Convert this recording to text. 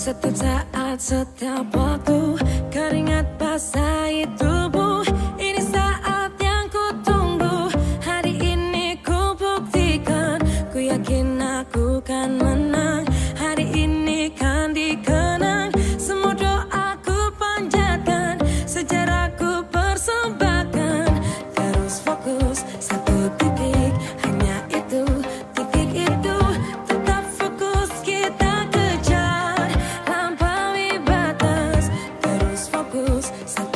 Setiap saat, setiap waktu, keringat basahi tubuh. Ini saat yang ku tunggu. Hari ini ku buktikan, ku yakin aku kan menang. Hari ini kan dikenang, semua doaku panjatkan, sejarahku persembahkan. Terus fokus, satu titik, hanya itu, titik itu. Tetap fokus, kita kejar, lampaui batas. Terus fokus, satu